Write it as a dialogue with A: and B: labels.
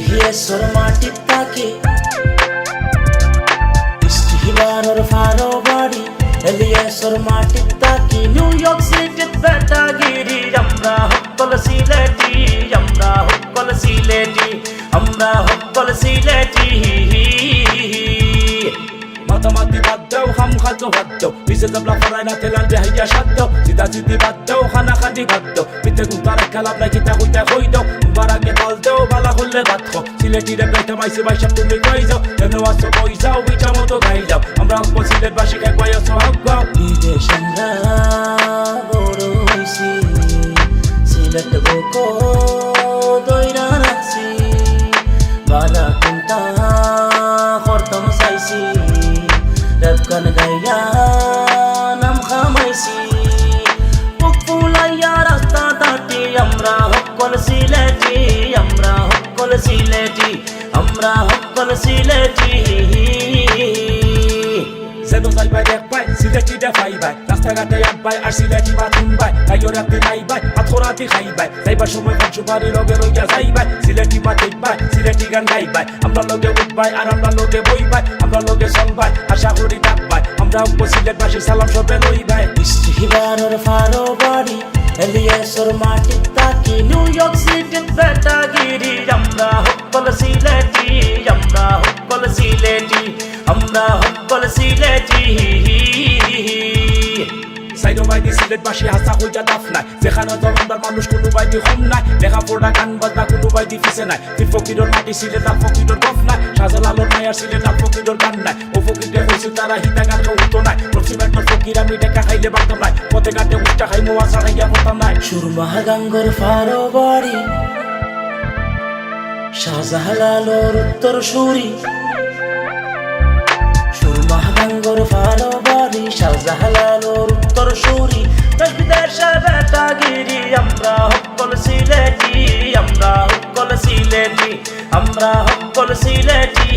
A: ইস্তিহিয়েশ্বর মাটির তাকে ইস্তিহিবানোর ফারো বাড়ি এলিয়েশ্বর মাটির তাকে নিউ ইয়র্ক সিটির বেটাগিরি আমরা হকল সিলেটি আমরা হকল সিলেটি আমরা হকল সিলেটি
B: মাতামাতি বাদ দাও হাম খাদ্য বাদ দাও পিছে জবলা ফরাই না তেলান্ডে হাইয়া সাধ্য জিদা জিদি বাদ দাও খানা খাদি বাদ দাও পিতে গুতারে খেলাপ নাই কিতা হইতে হই দাও বারাকে বল দাও বালা হলে বাদ খো সিলেটি রে বেটা মাইছে বাইশা তুমি কই যাও এমন আসো কই যাও বিচা মতো গাই যাও আমরা হক সিলেট বাসীকে কই আসো হক গাও
A: বিদেশ আমরা বড় হইছি সিলেট বুকো দইরা রাখছি বালা কুন্তা খরতম চাইছি রব গান গাইয়া নাম খামাইছি পুকুলাইয়া রাস্তা দাটি আমরা হকল সিলেটি আমরা হকল সিলেটি আমরা হকল সিলেটি
B: সেদো যাই বাই দেখ বাই সিলেটি দে ফাই বাই রাস্তাঘাটে এক বাই আর সিলেটি বাথরুম বাই কাইও রাতে নাই বাই আথরাতি খাই বাই যাইবার সময় ফাঁসু বাড়ি লগে রইয়া যাই বাই সিলেটি মাটি বাই সিলেটি গান গাই বাই আমরা লগে উঠ বাই আর আমরা লগে বই বাই আমরা লগে চল বাই আশা করি ডাক বাই আমরা সিলেট বাসী সালাম সবে লই বাই
A: ইস্তিহিবানোর ফারো বাড়ি এলিয়েশ্বর মাটির তাকে নিউ ইয়র্ক সিটির বেটাগিরি আমরা হকল সিলেটি আমরা হকল সিলেটি আমরা হকল সিলেটি
B: সাইডো বাইদি সিলেট বাসী হাসা হইয়া দাফ নাই যেখানে জলন্দার মানুষ কোনো বাইদি কম নাই লেখা পড়া গান বাজনা কোনো বাইদি পিছে নাই তুই ফকিরর মাটি সিলেট আর ফকিরর গফ নাই শাহজালালর নাই আর সিলেট আর ফকিরর গান নাই ও ফকিরকে হইছে তারা হিতা গান হতো নাই প্রতিবারটার ফকির আমি টেকা খাইলে বাড়তাম নাই পথে ঘাটে উষ্টা খাই মোয়া ছাড়াইয়া পড়তাম নাই
A: সুরমা গাঙ্গর ফারো বাড়ি শাহজালালর উত্তর সুরি সুরমা গাঙ্গর ফারো বাড়ি শাহজালালর উত্তর সুরি দেশের বেটাগিরি আমরা হকল সিলেটি আমরা হকল সিলেটি আমরা হকল সিলেটি